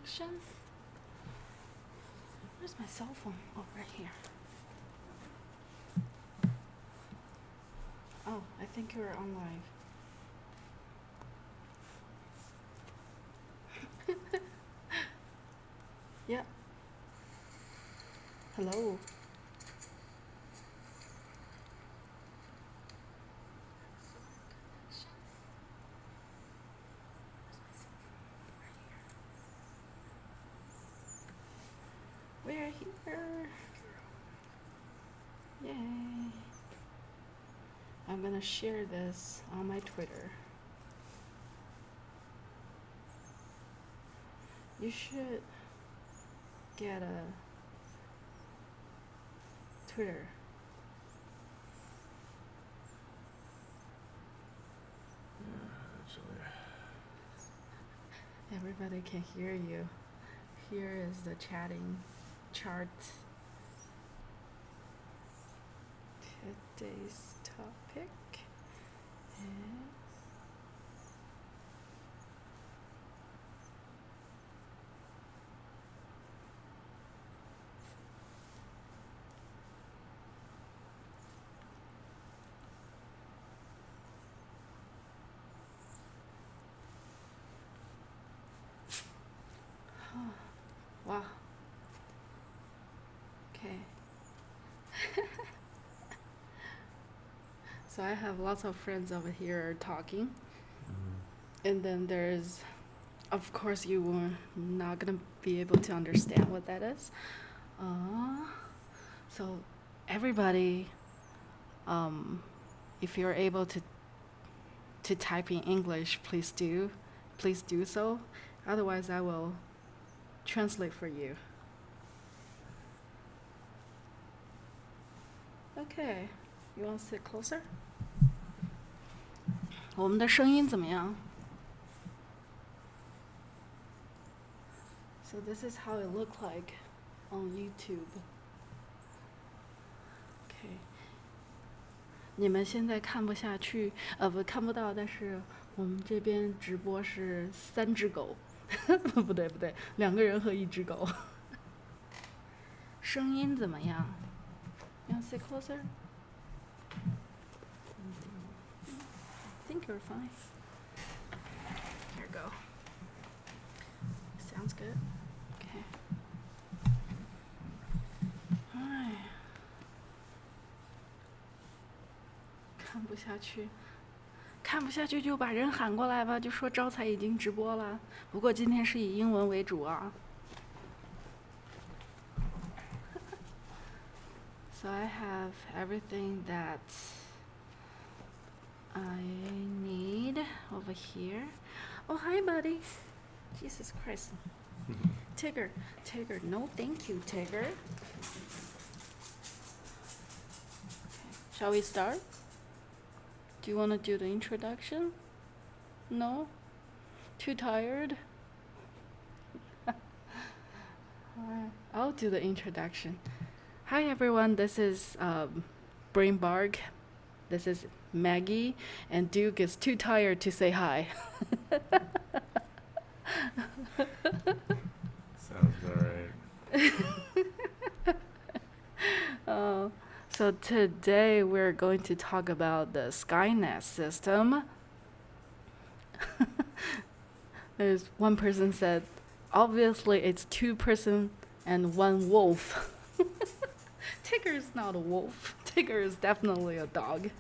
connection. Where's my cell phone? Oh, right here. Oh, I think you're on live. Yeah. Hello. We're here. Yay. I'm gonna share this on my Twitter. You should get a Twitter. Actually. Everybody can hear you. Here is the chatting chart. Today's topic is wow. Okay. So I have lots of friends over here talking. And then there's, of course, you were not gonna be able to understand what that is. So everybody, if you're able to type in English, please do so. Otherwise, I will translate for you. Okay, you want to sit closer? 我们的声音怎么样? So this is how it looked like on YouTube. Okay. 你们现在看不下去，看不到，但是我们这边直播是3只狗，不对，2个人和1只狗。声音怎么样? You want to sit closer? I think you're fine. Here you go. Sounds good. Okay. Alright. 看不下去就把人喊过来吧，就说招财已经直播了。不过今天是以英文为主啊。So I have everything that I need over here. Oh, hi, buddy. Jesus Christ. Tigger, no thank you, Tigger. Okay. Shall we start? Do you want to do the introduction? No? Too tired? Alright, I'll do the introduction. Hi everyone, this is Brainbarg. This is Maggie, and Duke is too tired to say hi. Sounds alright. So today we're going to talk about the Skynet system. There's one person said, obviously it's 2 person and 1 wolf. Tigger is not a wolf. Tigger is definitely a dog.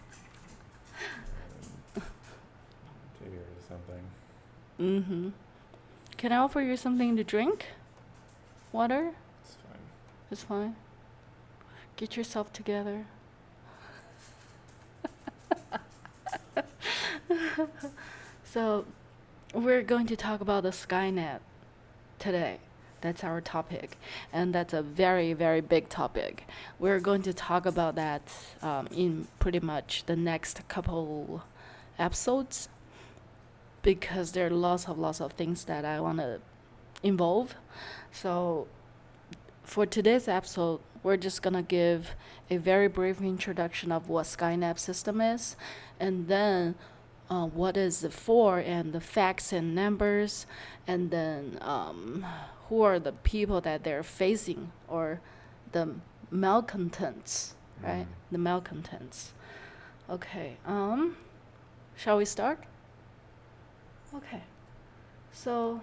Tigger is something. Mm-hmm. Can I offer you something to drink? Water? It's fine. It's fine. Get yourself together. So, we're going to talk about the Skynet today. That's our topic. And that's a very, very big topic. We're going to talk about that in pretty much the next couple episodes, because there are lots of things that I want to involve. So, for today's episode, we're just going to give a very brief introduction of what Skynet system is, and then what is it for, and the facts and numbers, and then who are the people that they're facing, or the malcontents, right? The malcontents. Okay. Shall we start? Okay. So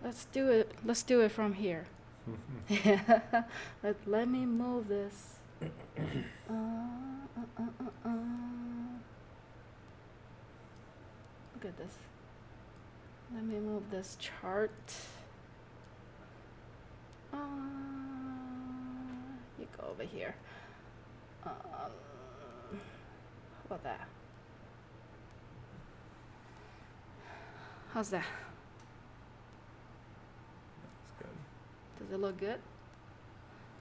let's do it. Let's do it from here. Yeah. Let me move this. Look at this. Let me move this chart. You go over here. How about that? How's that? That's good. Does it look good?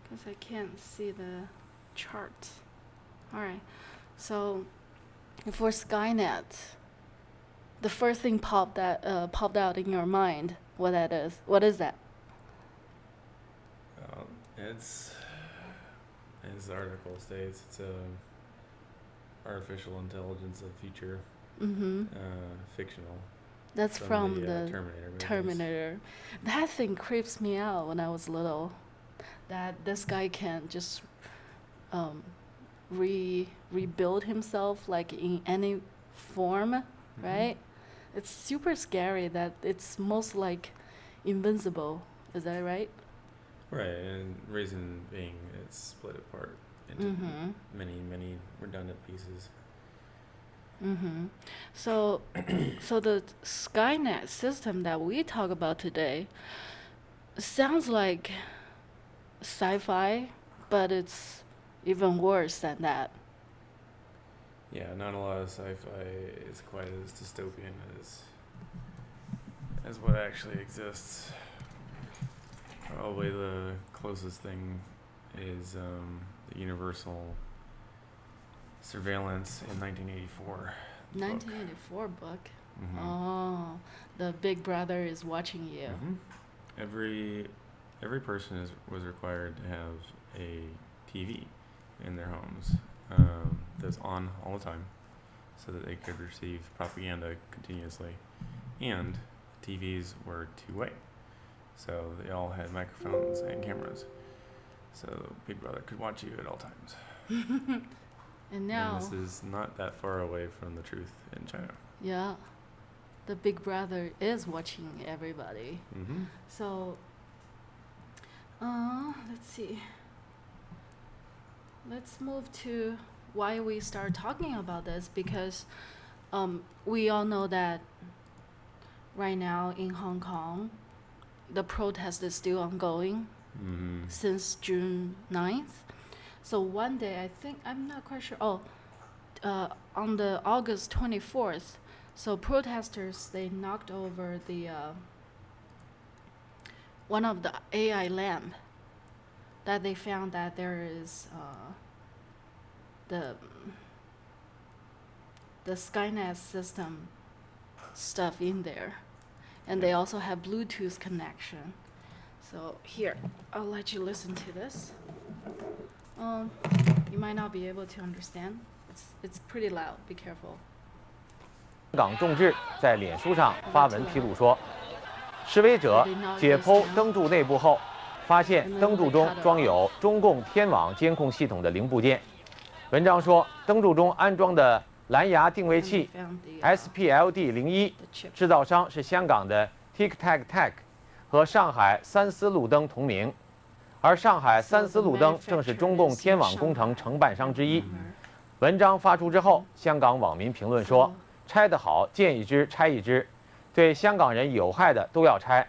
Because I can't see the chart. All right. So for Skynet, the first thing popped out in your mind, what that is. What is that? It's, as the article states, it's a artificial intelligence of future, fictional. That's from the the Terminator. Terminator. That thing creeps me out when I was little. That this guy can just rebuild himself like in any form, right? It's super scary that it's most like invincible. Is that right? Right, and reason being it's split apart into many redundant pieces. So, so the Skynet system that we talk about today sounds like sci-fi, but it's even worse than that. Yeah, not a lot of sci-fi is quite as dystopian as what actually exists. Probably the closest thing is the Universal Surveillance in 1984. 1984 book. Oh, the Big Brother is watching you. Every person was required to have a TV in their homes that's on all the time, so that they could receive propaganda continuously. And TVs were two-way, so they all had microphones and cameras, so Big Brother could watch you at all times. And now, and this is not that far away from the truth in China. Yeah, the Big Brother is watching everybody. So, let's see. Let's move to why we start talking about this, because we all know that right now in Hong Kong, the protest is still ongoing since June 9th. So one day, I'm not quite sure. On the August 24th, so protesters, they knocked over the one of the AI lamp that they found that there is the Skynet system stuff in there, and they also have Bluetooth connection. So here, I'll let you listen to this. You might not be able to understand. It's pretty loud. Be careful. 港众志在脸书上发文披露说，示威者解剖灯柱内部后，发现灯柱中装有中共天网监控系统的零部件。文章说，灯柱中安装的蓝牙定位器 SPLD01，制造商是香港的 Tic Tac Tech 和上海三丝路灯同名。 而上海三丝路灯正是中共天网工程承办商之一。文章发出之后，香港网民评论说：“拆得好，见一只拆一只，对香港人有害的都要拆。”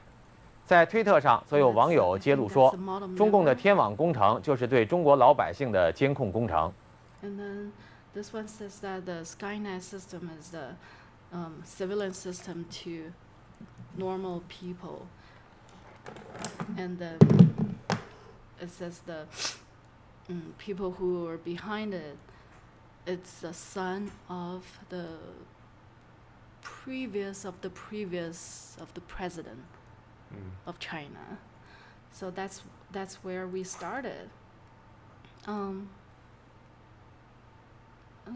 在推特上，则有网友揭露说，中共的天网工程就是对中国老百姓的监控工程。And then this one says that the Skynet system is the surveillance system to normal people, and then it says the people who are behind it, it's the son of the previous of the president of China. So that's where we started.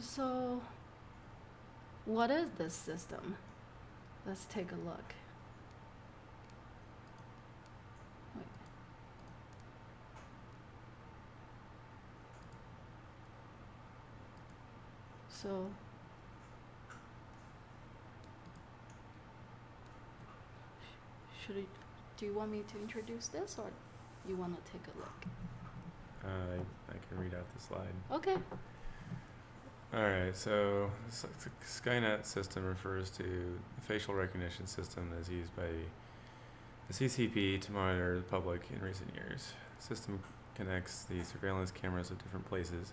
So what is this system? Let's take a look. Wait. So should it, do you want me to introduce this, or you want to take a look? I can read out the slide. Okay. Alright, so Skynet system refers to the facial recognition system that's used by the CCP to monitor the public in recent years. The system connects the surveillance cameras of different places,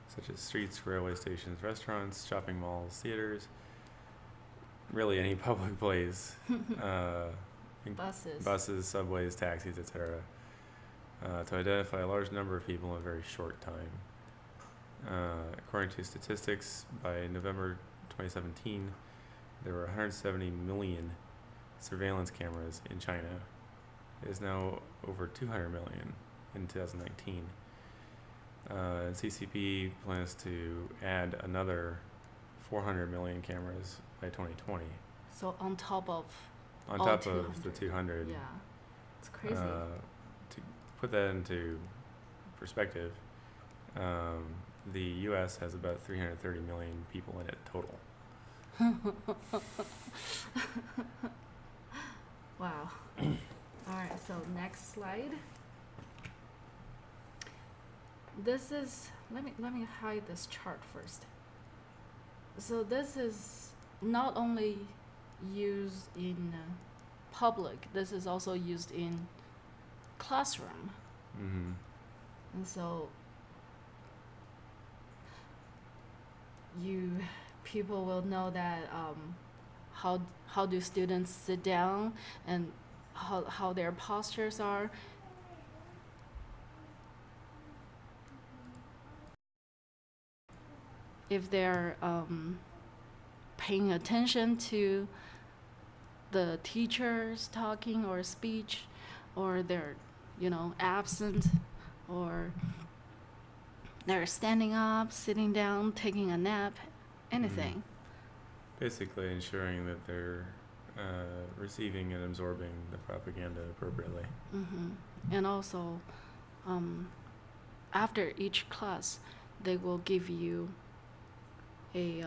such as streets, railway stations, restaurants, shopping malls, theaters, really any public place, buses, subways, taxis, etc., to identify a large number of people in a very short time. According to statistics, by November 2017, there were 170 million surveillance cameras in China. It is now over 200 million in 2019. CCP plans to add another 400 million cameras by 2020. So on top of On all top 200. of the 200. Yeah, it's crazy. To put that into perspective, the U.S. has about 330 million people in it total. Wow. All right, so next slide. This is, let me hide this chart first. So this is not only used in public, this is also used in classroom. Mm-hmm. And so people will know that how do students sit down and how their postures are. If they're paying attention to the teachers talking or speech, or they're absent, or they're standing up, sitting down, taking a nap, anything. Basically ensuring that they're receiving and absorbing the propaganda appropriately. And also, after each class, they will give you a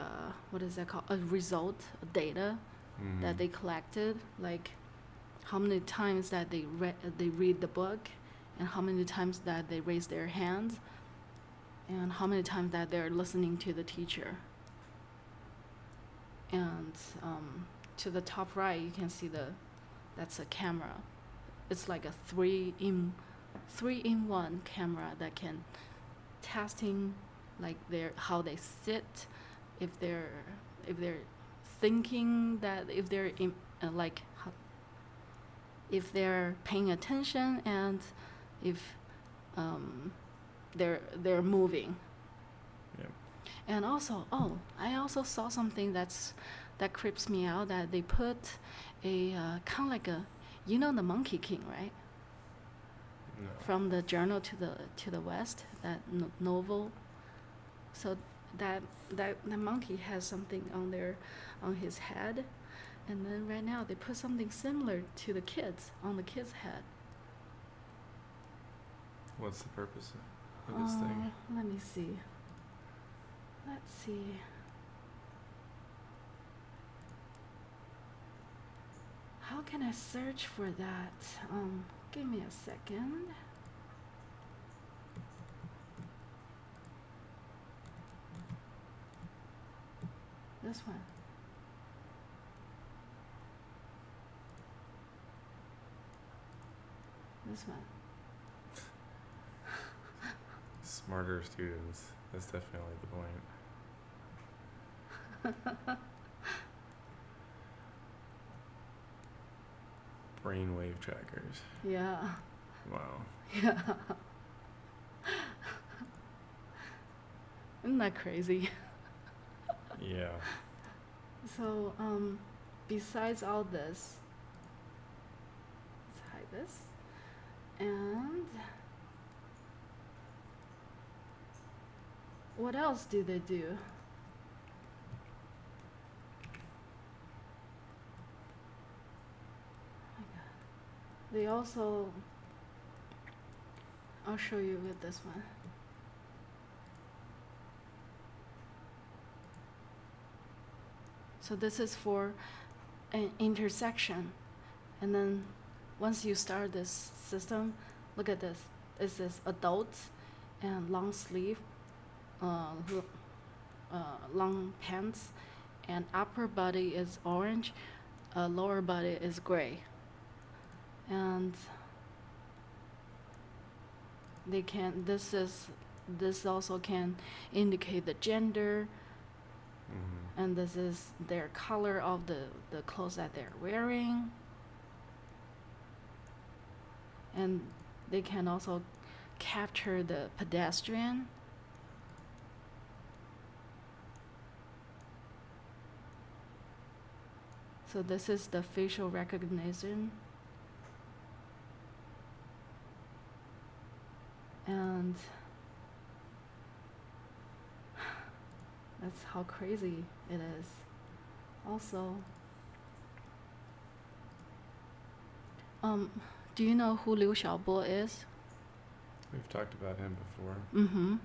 what is that called? A result, a data that they collected, like how many times that they read the book, and how many times that they raise their hands, and how many times that they're listening to the teacher. And to the top right, you can see that's a camera. It's like a 3-in-1 camera that can testing like how they sit, if they're thinking, that if they're if they're paying attention, and if they're moving. Yep. And also, I also saw something that creeps me out, that they put a kind of like a, the Monkey King, right? No. From the Journal to the West, that novel. So that monkey has something on his head, and then right now they put something similar to the kids on the kid's head. What's the purpose of this thing? Let me see. Let's see. How can I search for that? Give me a second. This one. This one. Smarter students. That's definitely the point. Brainwave trackers. Yeah. Wow. Yeah. Isn't that crazy? Yeah. So, besides all this, let's hide this. And what else do they do? They also, I'll show you with this one. So this is for an intersection. And then once you start this system, look at this. This is adults and long sleeve, long pants, and upper body is orange, lower body is gray. And they can, this also can indicate the gender, and this is their color of the clothes that they're wearing. And they can also capture the pedestrian. So this is the facial recognition. And that's how crazy it is. Also, do you know who Liu Xiaobo is? We've talked about him before. Mm-hmm.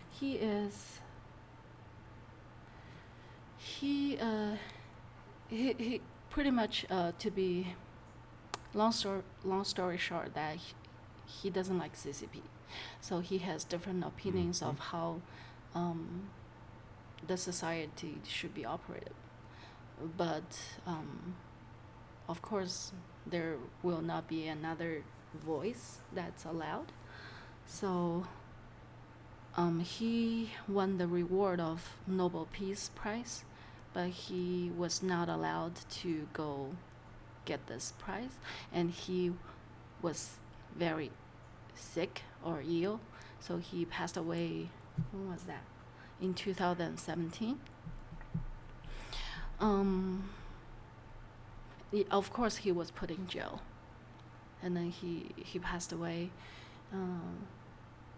He is. He pretty much to be long story short that he doesn't like CCP, so he has different opinions of how the society should be operated. But of course, there will not be another voice that's allowed. So he won the reward of Nobel Peace Prize, but he was not allowed to go get this prize, and he was very sick or ill, so he passed away. When was that? In 2017. Of course, he was put in jail, and then he passed away.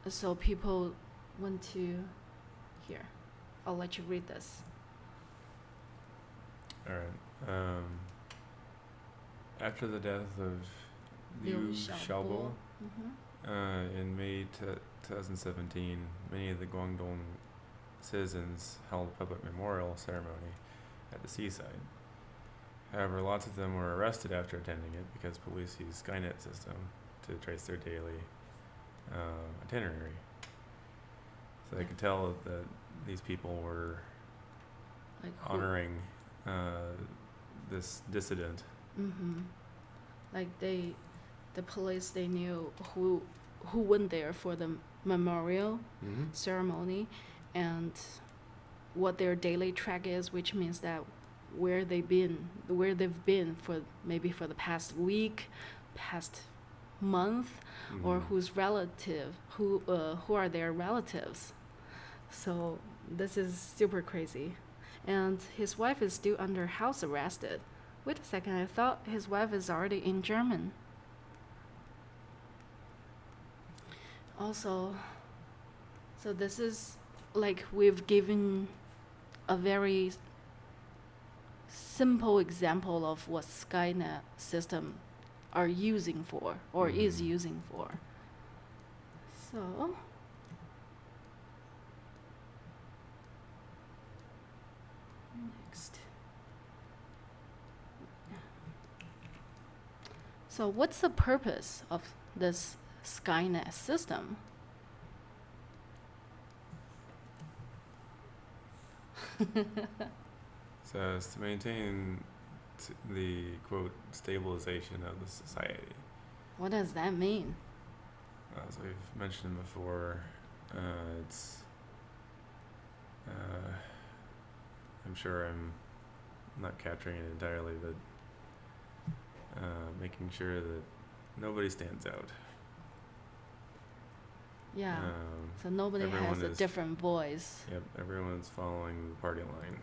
So people went to here. I'll let you read this. All right. After the death of Liu Xiaobo in May 2017, many of the Guangdong citizens held a public memorial ceremony at the seaside. However, lots of them were arrested after attending it because police use Skynet system to trace their daily itinerary. So they could tell that these people were Like honoring this dissident. Like the police, they knew who went there for the memorial ceremony and what their daily track is, which means that where they've been for maybe for the past week, past month, or who's relative, who are their relatives. So this is super crazy. And his wife is still under house arrested. Wait a second, I thought his wife is already in German. Also, so this is like we've given a very simple example of what Skynet system are using for or is using for. So next. So what's the purpose of this Skynet system? So it's to maintain the, quote, stabilization of the society. What does that mean? As we've mentioned before, it's, I'm sure I'm not capturing it entirely, but making sure that nobody stands out. Yeah, so nobody has a different voice. Yep, everyone's following the party line.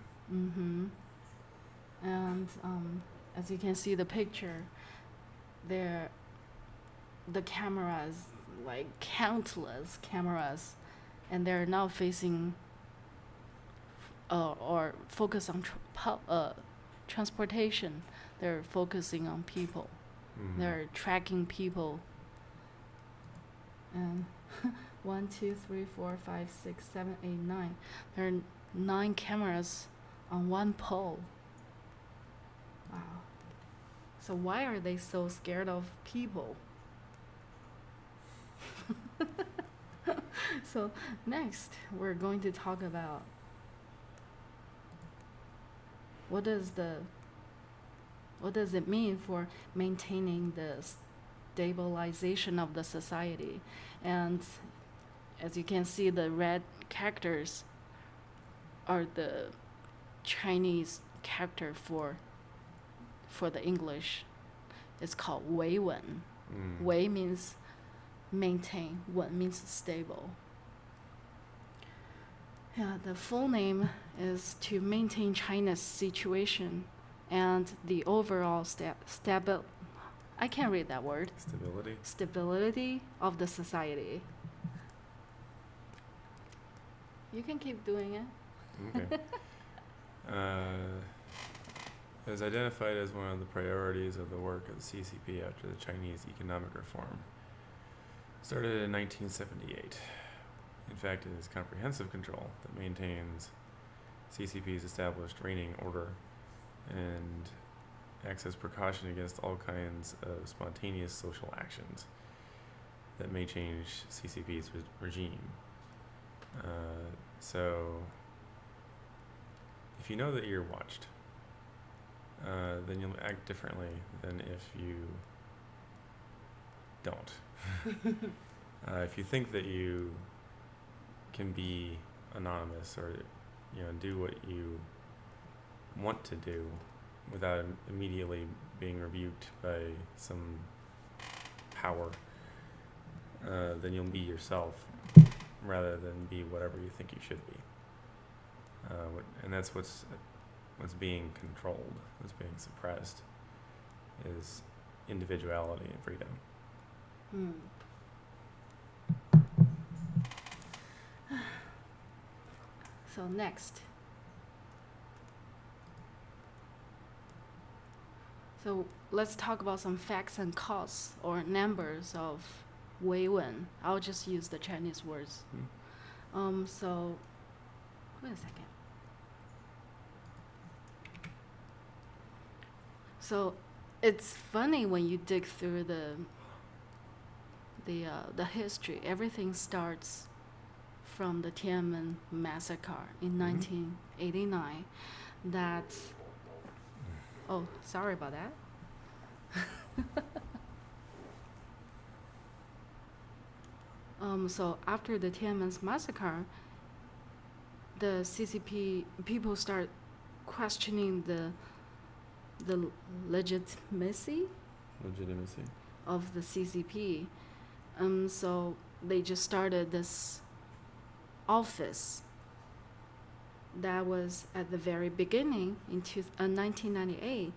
And as you can see the picture, they're the cameras, like countless cameras, and they're now facing or focus on transportation. They're focusing on people. Mhm. They're tracking people. And 1, 2, 3, 4, 5, 6, 7, 8, 9. There are 9 cameras on one pole. Wow. So why are they so scared of people? So next, we're going to talk about what does it mean for maintaining the stabilization of the society. And as you can see, the red characters are the Chinese character for the English. It's called 维稳. 维 means maintain, 稳 means stable. Yeah, the full name is to maintain China's situation and the overall I can't read that word. Stability of the society. You can keep doing it. Okay. It was identified as one of the priorities of the work of the CCP after the Chinese economic reform. Started in 1978. In fact, it is comprehensive control that maintains CCP's established reigning order and acts as precaution against all kinds of spontaneous social actions that may change CCP's regime. So, if you know that you're watched, then you'll act differently than if you don't. If you think that you can be anonymous or do what you want to do without immediately being rebuked by some power, then you'll be yourself rather than be whatever you think you should be. And that's what's being controlled, what's being suppressed, is individuality and freedom. So next. So let's talk about some facts and costs or numbers of 维稳. I'll just use the Chinese words. So, wait a second. So, it's funny when you dig through the history. Everything starts from the Tiananmen massacre in 1989. That's oh, sorry about that. So after the Tiananmen massacre, the CCP people start questioning the legitimacy of the CCP. So they just started this office that was at the very beginning in 1998.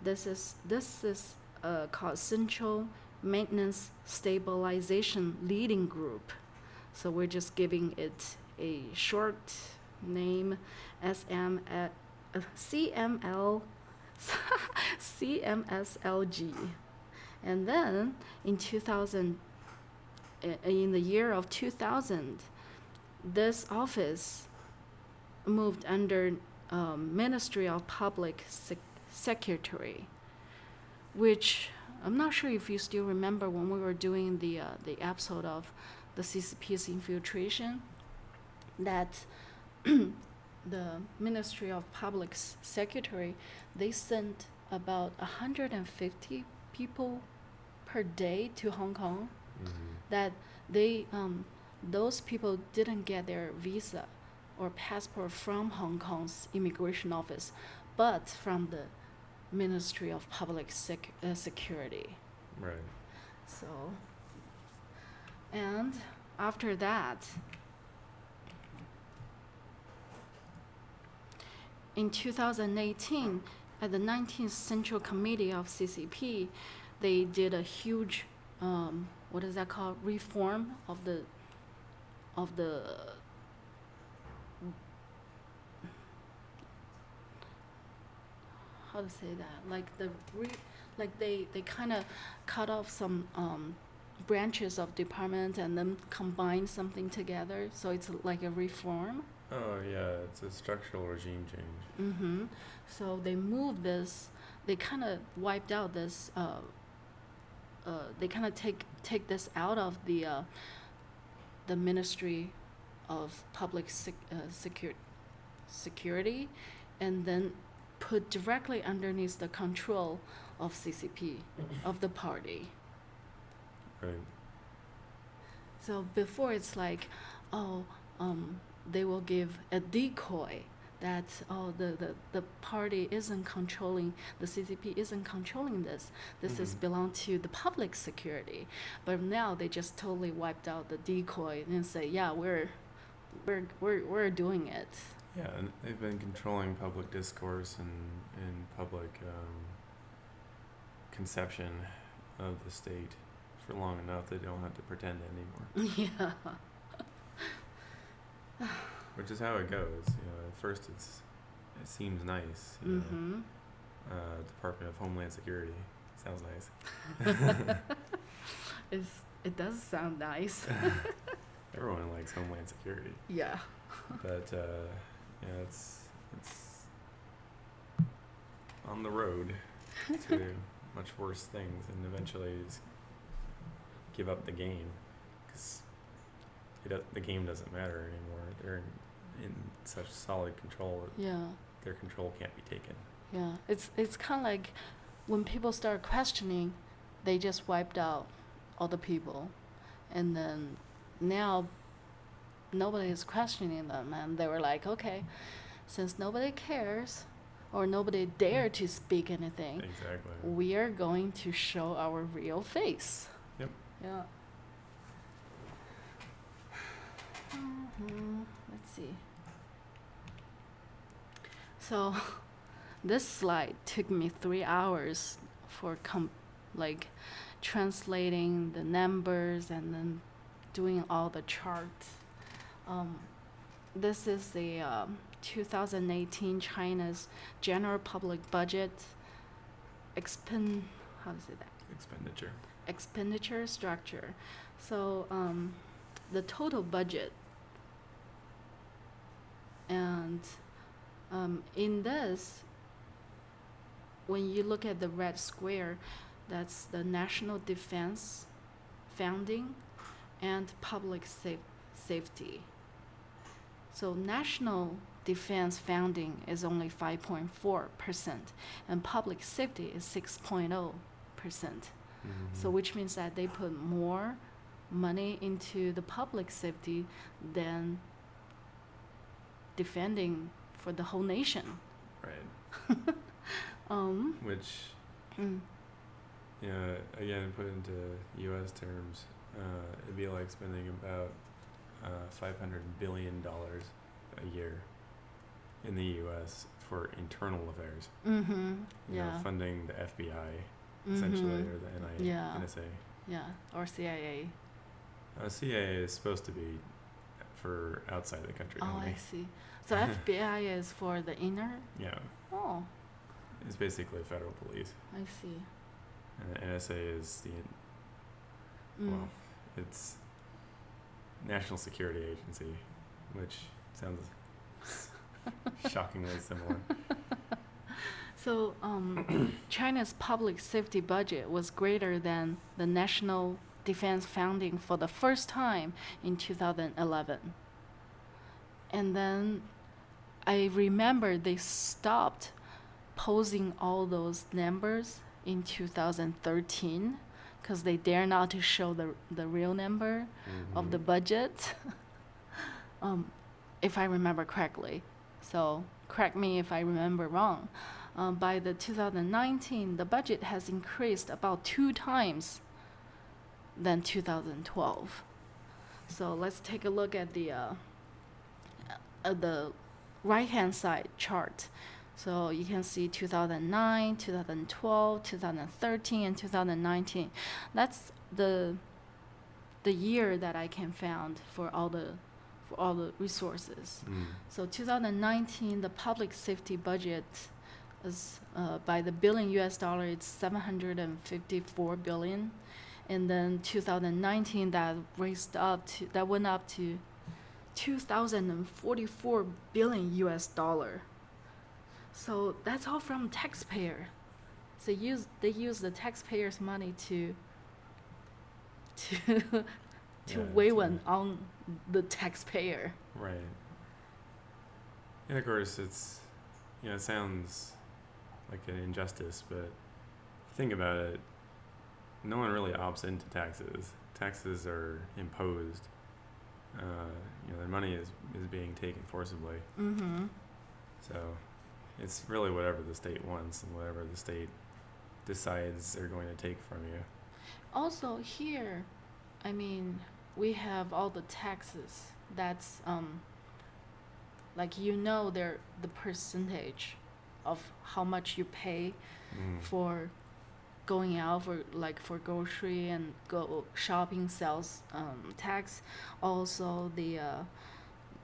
This is called Central Maintenance Stabilization Leading Group. So we're just giving it a short name, CMSLG. And then in the year of 2000, this office moved under Ministry of Public Secretary, which I'm not sure if you still remember when we were doing the episode of the CCP's infiltration, that the Ministry of Public Secretary, they sent about 150 people per day to Hong Kong. That those people didn't get their visa or passport from Hong Kong's immigration office, but from the Ministry of Public Security. Right. So, and after that, in 2018, at the 19th Central Committee of CCP, they did a huge what is that called? Reform of the how to say that? Like they kind of cut off some branches of departments and then combine something together. So it's like a reform. Oh yeah, it's a structural regime change. Mm-hmm. So they moved this. They kind of wiped out this. They kind of take this out of the Ministry of Public Security, and then put directly underneath the control of CCP, of the party. Right. So before it's like, they will give a decoy that the party isn't controlling, the CCP isn't controlling this. This is belong to the public security. But now they just totally wiped out the decoy and say, yeah, we're doing it. Yeah, and they've been controlling public discourse and public conception of the state for long enough they don't have to pretend anymore. Yeah. Which is how it goes. At first it seems nice. Department of Homeland Security sounds nice. It does sound nice. Everyone likes Homeland Security. Yeah. But it's on the road to much worse things, and eventually just give up the game because the game doesn't matter anymore. They're in such solid control that their control can't be taken. Yeah, it's kind of like when people start questioning, they just wiped out all the people, and then now nobody is questioning them, and they were like, okay, since nobody cares or nobody dare to speak anything, Exactly. we are going to show our real face. Yep. Yeah. Let's see. So this slide took me 3 hours for translating the numbers and then doing all the charts. This is the 2018 China's general public budget expenditure structure. So the total budget, and in this, when you look at the red square, that's the national defense funding and public safety. So national defense funding is only 5.4%, and public safety is 6.0%. So which means that they put more money into the public safety than defending for the whole nation. Right. Which, again, put into U.S. terms, it'd be like spending about $500 billion a year in the U.S. for internal affairs. Funding the FBI, essentially, or the NSA. Yeah, or CIA. CIA is supposed to be for outside the country only. I see. So FBI is for the inner? Yeah. Oh. It's basically federal police. I see. And the NSA is well, it's National Security Agency, which sounds shockingly similar. So China's public safety budget was greater than the national defense funding for the first time in 2011. And then I remember they stopped posing all those numbers in 2013 because they dare not to show the real number of the budget, if I remember correctly. So correct me if I remember wrong. By the 2019, the budget has increased about 2 times than 2012. So let's take a look at the right-hand side chart. So you can see 2009, 2012, 2013, and 2019. That's the year that I can found for all the resources. So 2019, the public safety budget is by the billion US dollar, it's 754 billion, and then 2019 that went up to 2044 billion US dollar. So that's all from taxpayer. So they use the taxpayers' money to weigh on the taxpayer. Right. And of course, it's, it sounds like an injustice, but think about it, no one really opts into taxes. Taxes are imposed. Their money is being taken forcibly. Mm-hmm. So it's really whatever the state wants and whatever the state decides they're going to take from you. Also here, I mean, we have all the taxes. That's like the percentage of how much you pay for going out for grocery and go shopping, sales tax, also the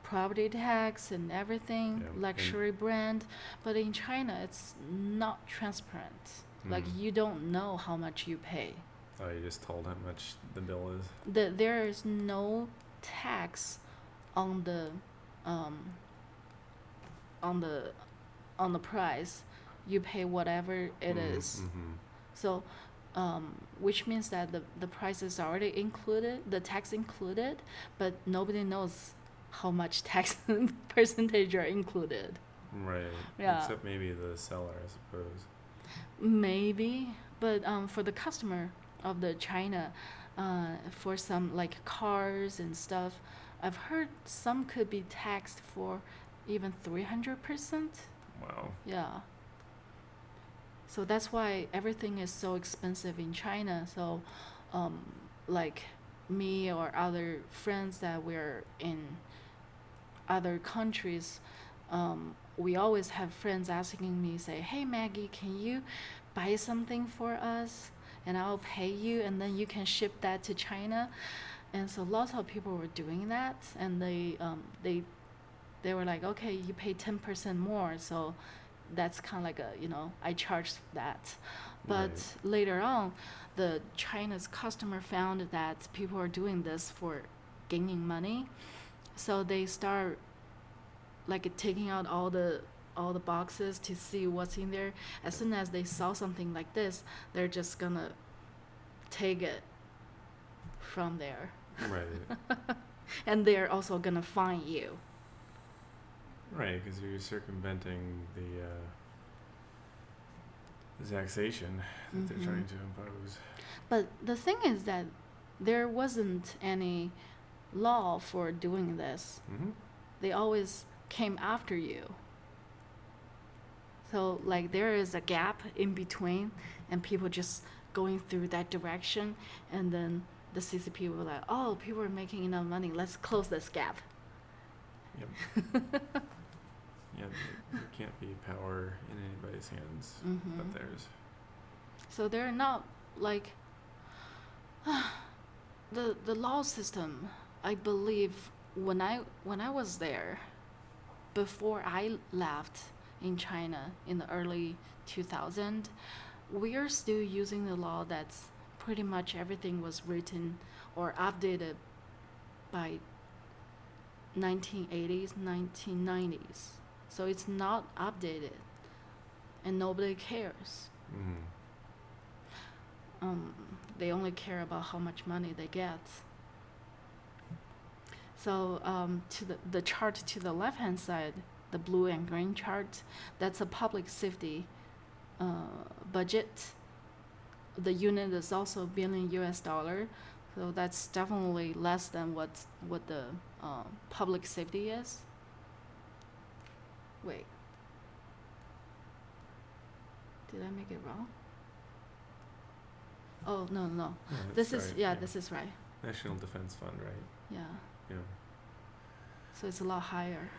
property tax and everything, luxury brand. But in China, it's not transparent. Like you don't know how much you pay. Oh, you just told how much the bill is? There is no tax on the price. You pay whatever it is. Mm-hmm. So, which means that the price is already included, the tax included, but nobody knows how much tax percentage are included. Right. Yeah. Except maybe the seller, I suppose. Maybe, but for the customer of the China, for some like cars and stuff, I've heard some could be taxed for even 300%. Wow. Yeah. So that's why everything is so expensive in China. So, like me or other friends that we're in other countries, we always have friends asking me, say, "Hey Maggie, can you buy something for us, and I'll pay you, and then you can ship that to China." And so lots of people were doing that, and they were like, "Okay, you pay 10% more." So that's kind of like I charged that. But Right. later on, the China's customer found that people are doing this for gaining money. So they start like taking out all the boxes to see what's in there. As soon as they saw something like this, they're just gonna take it from there. Right. And they're also gonna fine you. Right, because you're circumventing the taxation that they're trying to impose. But the thing is that there wasn't any law for doing this. Mm-hmm. They always came after you. So like there is a gap in between, and people just going through that direction, and then the CCP were like, "Oh, people are making enough money. Let's close this gap." Yep. Yeah, there can't be power in anybody's hands but theirs. So they're not like the law system. I believe when I was there, before I left in China in the early 2000, we are still using the law that's pretty much everything was written or updated by 1980s, 1990s. So it's not updated, and nobody cares. They only care about how much money they get. So to the chart to the left-hand side, the blue and green chart, that's a public safety budget. The unit is also billion US dollar, so that's definitely less than what the public safety is. Wait, did I make it wrong? Oh no. Yeah, This is right, this is right. National Defense Fund, right? Yeah. Yeah. So it's a lot higher.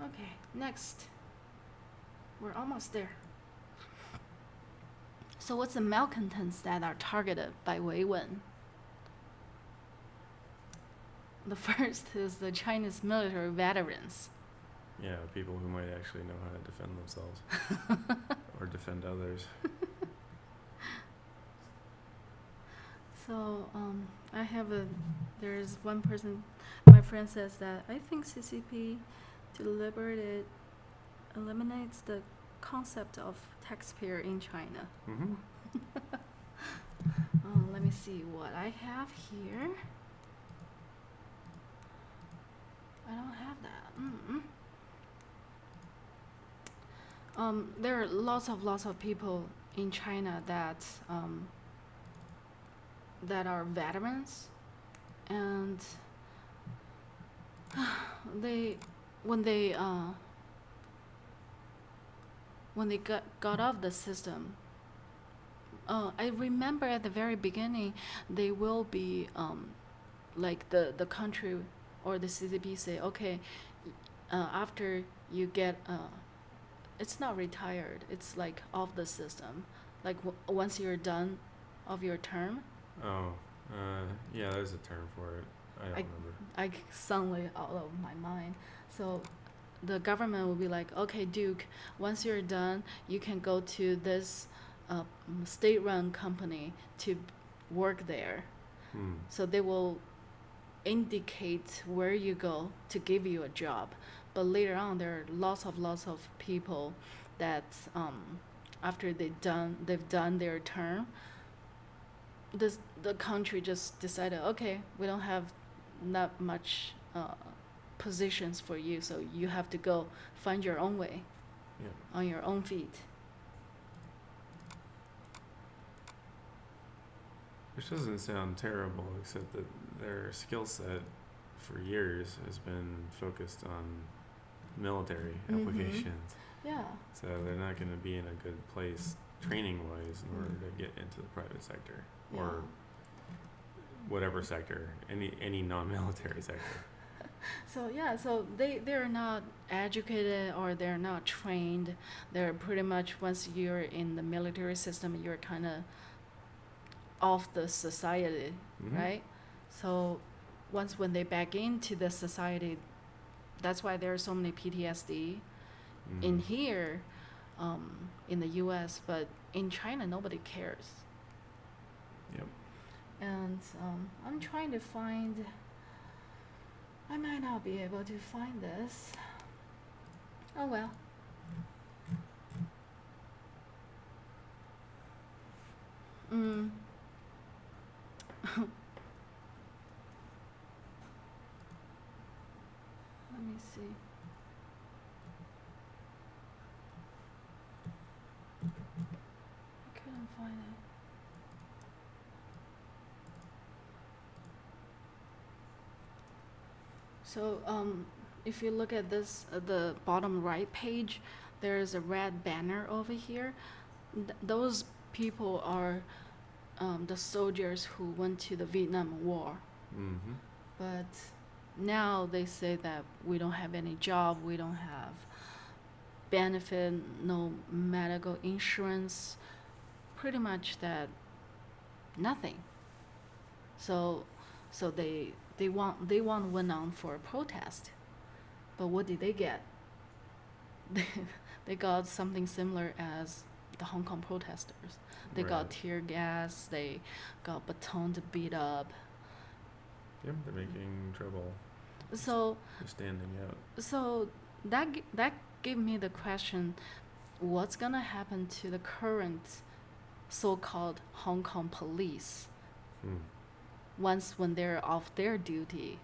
Okay, next. We're almost there. So what's the malcontents that are targeted by Weiwen? The first is the Chinese military veterans. Yeah, people who might actually know how to defend themselves or defend others. So there's one person, my friend says that I think CCP deliberately eliminates the concept of taxpayer in China. Mm-hmm. Let me see what I have here. I don't have that. There are lots of people in China that are veterans, and they when they got off the system. I remember at the very beginning, they will be like the country or the CCP say, okay, after you get it's not retired, it's like off the system, like once you're done of your term. Oh, yeah, there's a term for it. I don't remember. I suddenly out of my mind. So the government will be like, okay, Duke, once you're done, you can go to this state-run company to work there. So they will indicate where you go to give you a job. But later on, there are lots of people that after they've done their term, the country just decided, okay, we don't have that much positions for you, so you have to go find your own way, on your own feet. Which doesn't sound terrible, except that their skill set for years has been focused on military applications. Yeah. So they're not going to be in a good place training-wise in order to get into the private sector or whatever sector, any non-military sector. So they're not educated or they're not trained. They're pretty much, once you're in the military system, you're kind of off the society, right? So when they back into the society, that's why there are so many PTSD in here, in the US, but in China nobody cares. Yep. And I'm trying to find, I might not be able to find this. Oh well. Let me see. I couldn't find it. So if you look at this, the bottom right page, there's a red banner over here. Those people are the soldiers who went to the Vietnam War. But now they say that we don't have any job, we don't have benefit, no medical insurance, pretty much that nothing. So they went on for a protest, but what did they get? They got something similar as the Hong Kong protesters. They got tear gas, they got baton to beat up. Yep, they're making trouble. So they're standing out. So that gave me the question: what's gonna happen to the current so-called Hong Kong police when they're off their duty?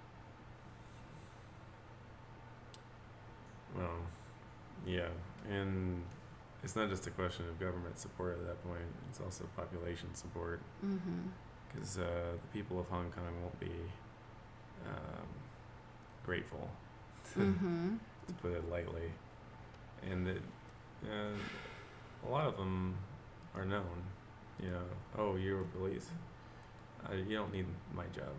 Well, yeah, and it's not just a question of government support at that point, it's also population support. Because the people of Hong Kong won't be grateful, to put it lightly. And a lot of them are known, oh, you're police. You don't need my job.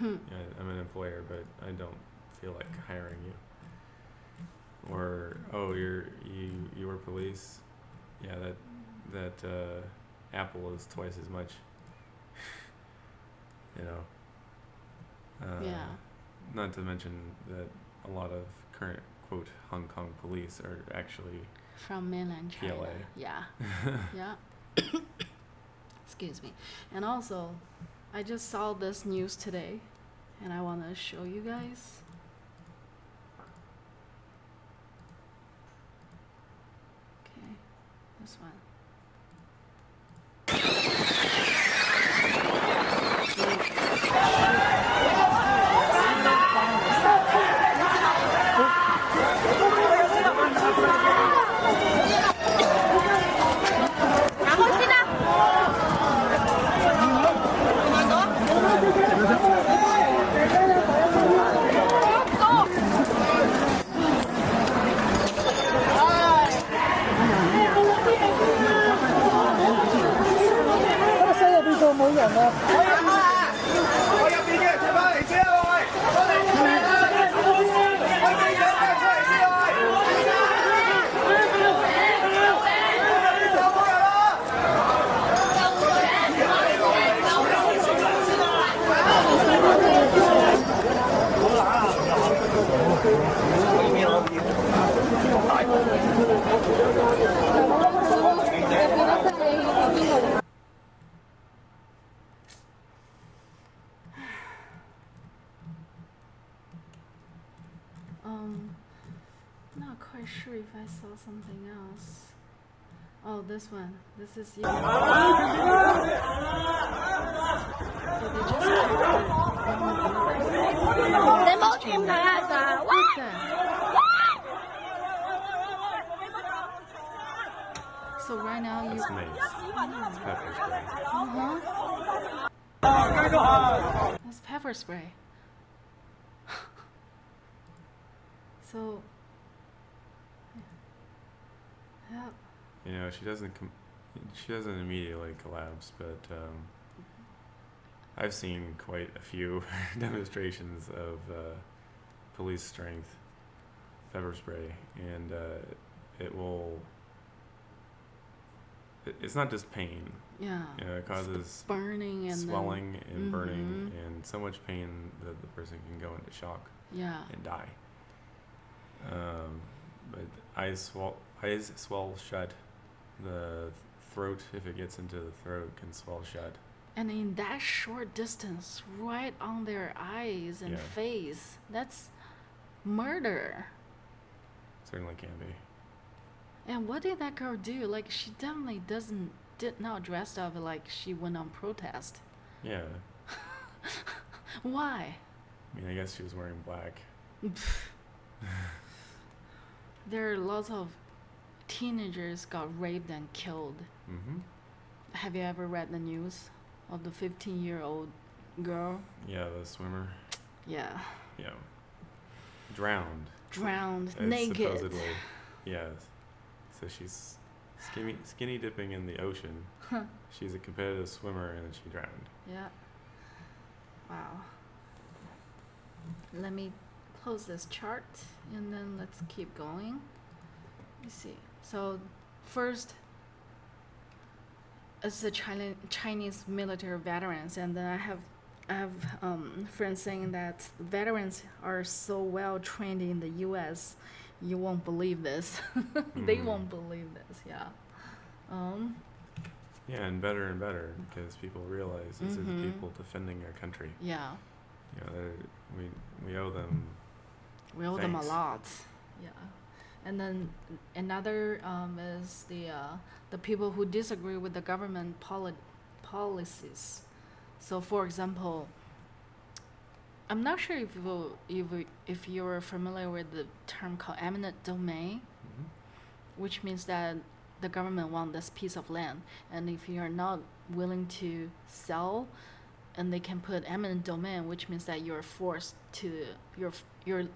I'm an employer, but I don't feel like hiring you. Or, oh, you were police. Yeah, that Apple is twice as much. You know. Yeah. Not to mention that a lot of current quote Hong Kong police are actually From mainland China. PLA. Yeah. Yeah. Excuse me. And also, I just saw this news today, and I want to show you guys. Okay, this one. Not quite sure if I saw something else. Oh, this one. This is even. So they just What's that? So right now you. That's mace. It's pepper spray. That's pepper spray. So. Yeah. You know, she doesn't immediately collapse, but I've seen quite a few demonstrations of police strength pepper spray, and it will. It's not just pain. Yeah. You know, it causes burning and swelling then, and burning, and so much pain that the person can go into shock yeah. and die. But eyes swell shut. The throat, if it gets into the throat, can swell shut. And in that short distance, right on their eyes and face, that's murder. Certainly can be. And what did that girl do? Like, she definitely did not dress up like she went on protest. Yeah. Why? I mean, I guess she was wearing black. There are lots of teenagers got raped and killed. Mm-hmm. Have you ever read the news of the 15-year-old girl? Yeah, the swimmer. Yeah. Yeah. Drowned. Naked. Supposedly. Yes. So she's skinny dipping in the ocean. She's a competitive swimmer and she drowned. Yeah. Wow. Let me close this chart and then let's keep going. Let me see. So first is the Chinese military veterans, and then I have friends saying that veterans are so well trained in the U.S. You won't believe this. They won't believe this. Yeah. Yeah, and better because people realize these are the people defending our country. Yeah. You know, we owe them. We owe them a thanks. lot. Yeah. And then another is the people who disagree with the government policies. So, for example, I'm not sure if you're familiar with the term called eminent domain, which means that the government wants this piece of land, and if you're not willing to sell, and they can put eminent domain, which means that you're forced to you're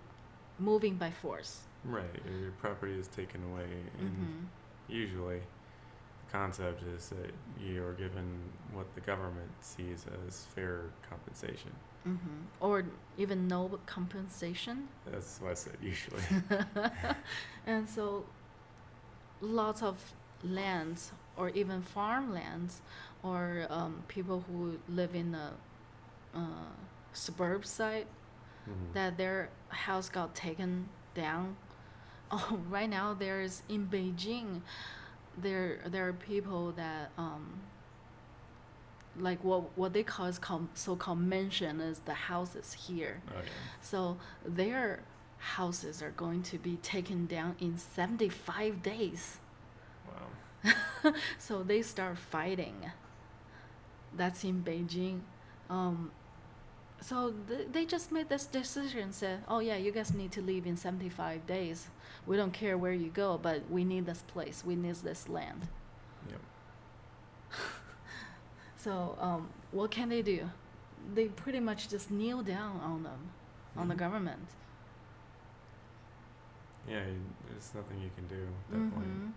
moving by force. Right, your property is taken away, and usually the concept is that you're given what the government sees as fair compensation. Or even no compensation. That's what I said, usually. And so lots of lands or even farmlands, or people who live in the suburb side, that their house got taken down. Oh, right now there's in Beijing, there are people that like what they call is so-called mansion is the houses here. Oh yeah. So their houses are going to be taken down in 75 days. Wow. So they start fighting. That's in Beijing. So they just made this decision, said, oh yeah, you guys need to leave in 75 days. We don't care where you go, but we need this place. We need this land. Yep. So what can they do? They pretty much just kneel down on them, on the government. Yeah, there's nothing you can do at that point.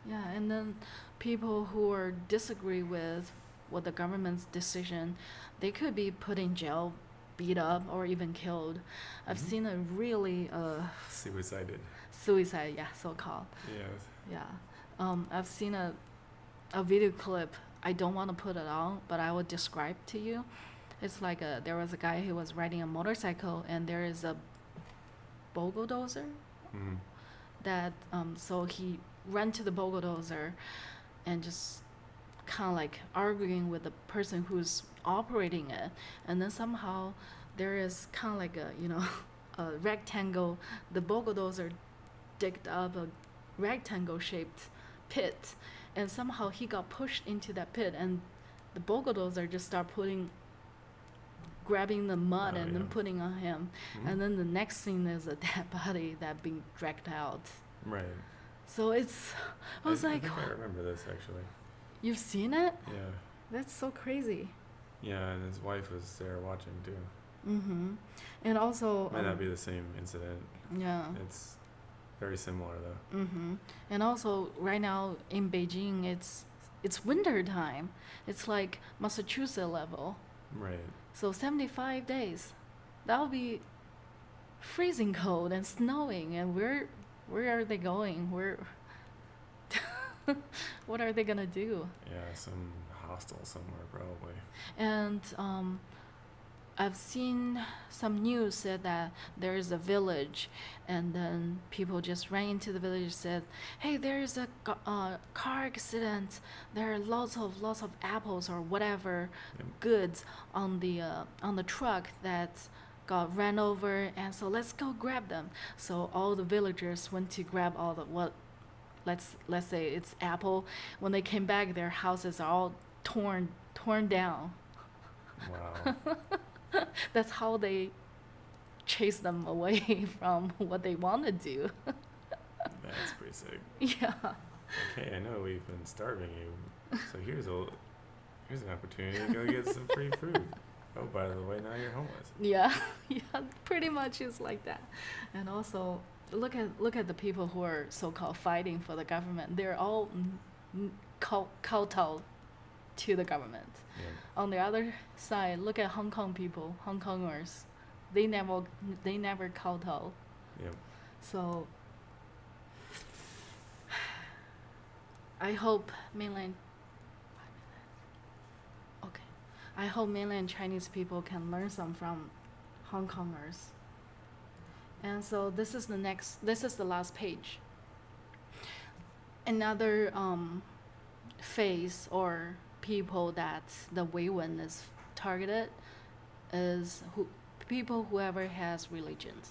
Yeah, and then people who are disagree with what the government's decision, they could be put in jail, beat up, or even killed. I've seen a really Suicided. suicide, yeah, so-called. Yes. Yeah. I've seen a video clip. I don't want to put it on, but I will describe to you. It's like there was a guy who was riding a motorcycle, and there is a bulldozer that so he ran to the bulldozer and just kind of like arguing with the person who's operating it, and then somehow there is kind of like a rectangle. The bulldozer digged up a rectangle shaped pit, and somehow he got pushed into that pit, and the bulldozer just start grabbing the mud and then putting on him, and then the next scene is a dead body that being dragged out. Right. So it's, I was like, I think I remember this actually. You've seen it? Yeah. That's so crazy. Yeah, and his wife was there watching too. And also Might not be the same incident. yeah. It's very similar though. And also right now in Beijing, it's winter time. It's like Massachusetts level. Right. So 75 days, that would be freezing cold and snowing. And where are they going? What are they gonna do? Yeah, some hostel somewhere probably. And I've seen some news said that there is a village, and then people just ran into the village and said, "Hey, there is a car accident. There are lots of apples or whatever goods on the truck that got ran over, and so let's go grab them." So all the villagers went to grab all the let's say it's apple. When they came back, their houses are all torn down. Wow. That's how they chase them away from what they want to do. That's pretty sick. Yeah. Okay, I know we've been starving you, so here's an opportunity to go get some free food. Oh, by the way, now you're homeless. Yeah, yeah, pretty much is like that. And also, look at the people who are so-called fighting for the government. They're all kowtowed to the government. Yeah. On the other side, look at Hong Kong people, Hong Kongers. They never kowtow. Yep. So I hope mainland Chinese people can learn some from Hong Kongers. And so this is the last page. Another phase or people that the Weiwen is targeted is whoever has religions.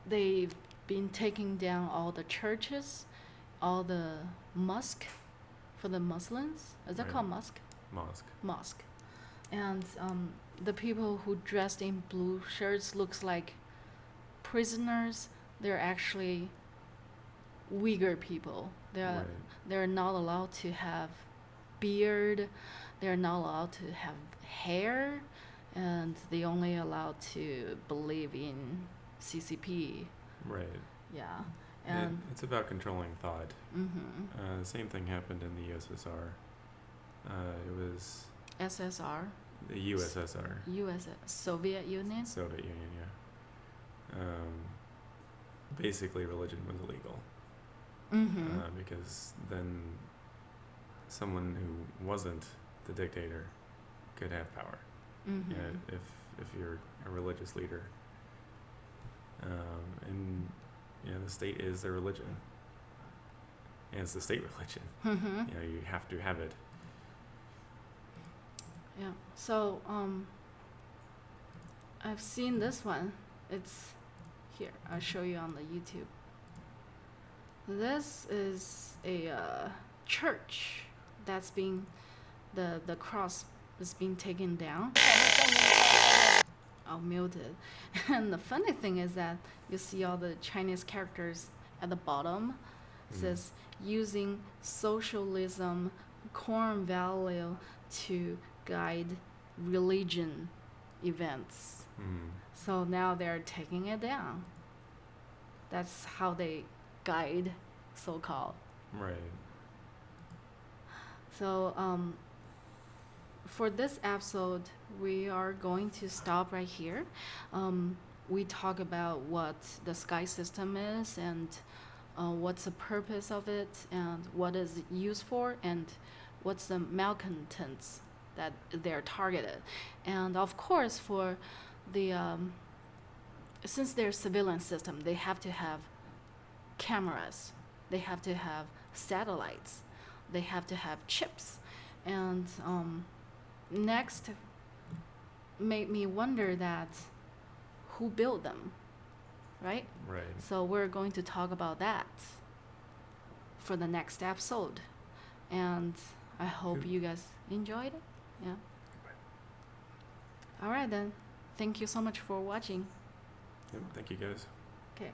They've been taking down all the churches, all the mosque for the Muslims. Is that called mosque? Mosque. And the people who dressed in blue shirts looks like prisoners. They're actually Uyghur people. They're not allowed to have beard. They're not allowed to have hair, and they only allowed to believe in CCP. Right. Yeah. And it's about controlling thought. The same thing happened in the USSR. It was SSR. the USSR. Soviet Union. Soviet Union, yeah. Basically, religion was illegal. because then someone who wasn't the dictator could have power. If you're a religious leader, and the state is their religion, and it's the state religion. You have to have it. Yeah. So I've seen this one. It's here. I'll show you on the YouTube. This is a church that's being the cross is being taken down. I'll mute it. And the funny thing is that you see all the Chinese characters at the bottom. It says using socialism core value to guide religion events. So now they're taking it down. That's how they guide, so-called. Right. So for this episode, we are going to stop right here. We talk about what the sky system is and what's the purpose of it and what is it used for and what's the malcontents that they're targeted. And of course, for the since they're civilian system, they have to have cameras, they have to have satellites, they have to have chips. And next made me wonder that who built them, right? Right. So we're going to talk about that for the next episode. And I hope you guys enjoyed it. Yeah. All right then. Thank you so much for watching. Yep, thank you guys. Okay.